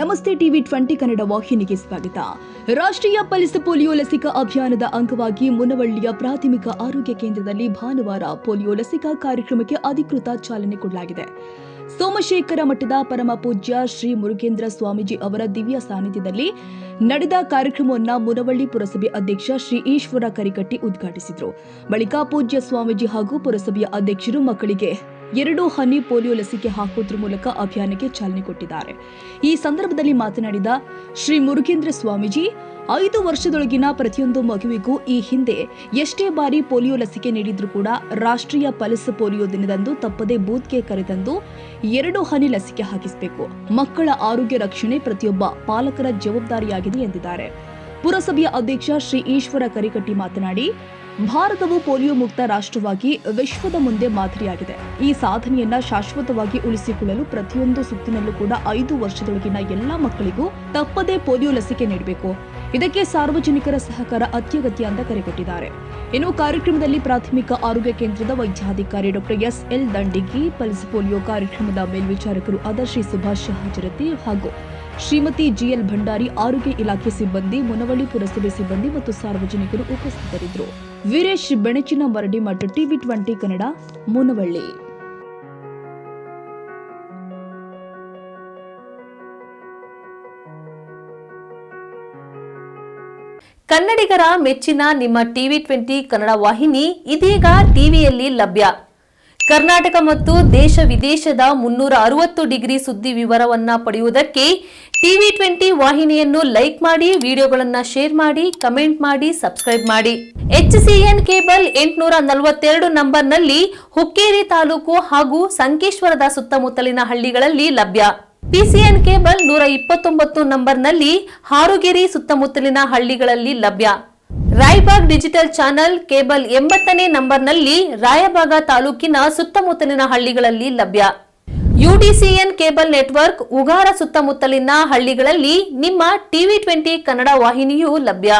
ನಮಸ್ತೆ ಟಿವಿ 20 ಕನ್ನಡ ವಾಹಿನಿಗೆ ಸ್ವಾಗತ. ರಾಷ್ಟ್ರೀಯ ಪಲ್ಸ್ ಪೋಲಿಯೋ ಲಸಿಕಾ ಅಭಿಯಾನದ ಅಂಗವಾಗಿ ಮುನವಳ್ಳಿಯ ಪ್ರಾಥಮಿಕ ಆರೋಗ್ಯ ಕೇಂದ್ರದಲ್ಲಿ ಭಾನುವಾರ ಪೋಲಿಯೋ ಲಸಿಕಾ ಕಾರ್ಯಕ್ರಮಕ್ಕೆ ಅಧಿಕೃತ ಚಾಲನೆ ಕೊಡಲಾಗಿದೆ. ಸೋಮಶೇಖರ ಮಠದ ಪರಮ ಪೂಜ್ಯ ಶ್ರೀ ಮುರುಗೇಂದ್ರ ಸ್ವಾಮೀಜಿ ಅವರ ದಿವ್ಯ ಸಾನ್ನಿಧ್ಯದಲ್ಲಿ ನಡೆದ ಕಾರ್ಯಕ್ರಮವನ್ನು ಮುನವಳ್ಳಿ ಪುರಸಭೆ ಅಧ್ಯಕ್ಷ ಶ್ರೀ ಈಶ್ವರ ಕರಿಕಟ್ಟಿ ಉದ್ಘಾಟಿಸಿದರು. ಬಳಿಕ ಪೂಜ್ಯ ಸ್ವಾಮೀಜಿ ಹಾಗೂ ಪುರಸಭೆಯ ಅಧ್ಯಕ್ಷರು ಮಕ್ಕಳಿಗೆ 2 ಹನಿ ಪೋಲಿಯೋ ಲಸಿಕೆ ಹಾಕುವುದರ ಮೂಲಕ ಅಭಿಯಾನಕ್ಕೆ ಚಾಲನೆ ಕೊಟ್ಟಿದ್ದಾರೆ. ಈ ಸಂದರ್ಭದಲ್ಲಿ ಮಾತನಾಡಿದ ಶ್ರೀ ಮುರುಗೇಂದ್ರ ಸ್ವಾಮೀಜಿ, 5 ವರ್ಷದೊಳಗಿನ ಪ್ರತಿಯೊಂದು ಮಗುವಿಗೂ ಈ ಹಿಂದೆ ಎಷ್ಟೇ ಬಾರಿ ಪೋಲಿಯೋ ಲಸಿಕೆ ನೀಡಿದ್ರೂ ಕೂಡ ರಾಷ್ಟ್ರೀಯ ಪಲ್ಸ್ ಪೋಲಿಯೋ ದಿನದಂದು ತಪ್ಪದೇ ಬೂತ್ಗೆ ಕರೆತಂದು 2 ಹನಿ ಲಸಿಕೆ ಹಾಕಿಸಬೇಕು. ಮಕ್ಕಳ ಆರೋಗ್ಯ ರಕ್ಷಣೆ ಪ್ರತಿಯೊಬ್ಬ ಪಾಲಕರ ಜವಾಬ್ದಾರಿಯಾಗಿದೆ ಎಂದಿದ್ದಾರೆ. ಪುರಸಭೆಯ ಅಧ್ಯಕ್ಷ ಶ್ರೀ ಈಶ್ವರ ಕರಿಕಟ್ಟಿ ಮಾತನಾಡಿ, ಭಾರತವು ಪೋಲಿಯೋ ಮುಕ್ತ ರಾಷ್ಟ್ರವಾಗಿ ವಿಶ್ವದ ಮುಂದೆ ಮಾದರಿಯಾಗಿದೆ. ಈ ಸಾಧನೆಯನ್ನ ಶಾಶ್ವತವಾಗಿ ಉಳಿಸಿಕೊಳ್ಳಲು ಪ್ರತಿಯೊಂದು ಸುತ್ತಿನಲ್ಲೂ ಕೂಡ 5 ವರ್ಷದೊಳಗಿನ ಎಲ್ಲಾ ಮಕ್ಕಳಿಗೂ ತಪ್ಪದೇ ಪೋಲಿಯೋ ಲಸಿಕೆ ನೀಡಬೇಕು. ಇದಕ್ಕೆ ಸಾರ್ವಜನಿಕರ ಸಹಕಾರ ಅತ್ಯಗತ್ಯ ಅಂತ ಕರೆಕೊಟ್ಟಿದ್ದಾರೆ. ಇನ್ನು ಕಾರ್ಯಕ್ರಮದಲ್ಲಿ ಪ್ರಾಥಮಿಕ ಆರೋಗ್ಯ ಕೇಂದ್ರದ ವೈದ್ಯಾಧಿಕಾರಿ ಡಾ ಎಸ್.ಎಲ್. ದಂಡಿಗಿ, ಪಲ್ಸ್ ಪೋಲಿಯೋ ಕಾರ್ಯಕ್ರಮದ ಮೇಲ್ವಿಚಾರಕರು ಆದ ಶ್ರೀ ಸುಭಾಷ್ ಹಾಜರತಿ ಹಾಗೂ ಶ್ರೀಮತಿ ಜಿಎಲ್ ಭಂಡಾರಿ, ಆರೋಗ್ಯ ಇಲಾಖೆ ಸಿಬ್ಬಂದಿ, ಮುನವಳ್ಳಿ ಪುರಸಭೆ ಸಿಬ್ಬಂದಿ ಮತ್ತು ಸಾರ್ವಜನಿಕರು ಉಪಸ್ಥಿತರಿದ್ದರು. ವೀರೇಶ್ ಬೆಣಚಿನ ಮರಡಿಮಠ, ಟಿವಿ 20 ಕನ್ನಡ, ಮುನವಳ್ಳಿ. ಕನ್ನಡಿಗರ ಮೆಚ್ಚಿನ ನಿಮ್ಮ ಟಿವಿ 20 ಕನ್ನಡ ವಾಹಿನಿ ಇದೀಗ ಟಿವಿಯಲ್ಲಿ ಲಭ್ಯ. ಕರ್ನಾಟಕ ಮತ್ತು ದೇಶ ವಿದೇಶದ 360 ಡಿಗ್ರಿ ಸುದ್ದಿ ವಿವರವನ್ನ ಪಡೆಯುವುದಕ್ಕೆ ಟಿವಿ 20 ವಾಹಿನಿಯನ್ನು ಲೈಕ್ ಮಾಡಿ, ವಿಡಿಯೋಗಳನ್ನು ಶೇರ್ ಮಾಡಿ, ಕಮೆಂಟ್ ಮಾಡಿ, ಸಬ್ಸ್ಕ್ರೈಬ್ ಮಾಡಿ. HCN ಕೇಬಲ್ 842 ನಂಬರ್ನಲ್ಲಿ ಹುಕ್ಕೇರಿ ತಾಲೂಕು ಹಾಗೂ ಸಂಕೇಶ್ವರದ ಸುತ್ತಮುತ್ತಲಿನ ಹಳ್ಳಿಗಳಲ್ಲಿ ಲಭ್ಯ. PCN ಕೇಬಲ್ 129 ನಂಬರ್ನಲ್ಲಿ ಹಾರುಗೆರೆ ಸುತ್ತಮುತ್ತಲಿನ ಹಳ್ಳಿಗಳಲ್ಲಿ ಲಭ್ಯ. ರಾಯಬಾಗ್ ಡಿಜಿಟಲ್ ಚಾನೆಲ್ ಕೇಬಲ್ 80ನೇ ನಂಬರ್ನಲ್ಲಿ ರಾಯಬಾಗ ತಾಲೂಕಿನ ಸುತ್ತಮುತ್ತಲಿನ ಹಳ್ಳಿಗಳಲ್ಲಿ ಲಭ್ಯ. UDCN ಕೇಬಲ್ ನೆಟ್ವರ್ಕ್ ಉಗಾರ ಸುತ್ತಮುತ್ತಲಿನ ಹಳ್ಳಿಗಳಲ್ಲಿ ನಿಮ್ಮ ಟಿವಿ 20 ಕನ್ನಡ ವಾಹಿನಿಯೂ ಲಭ್ಯ.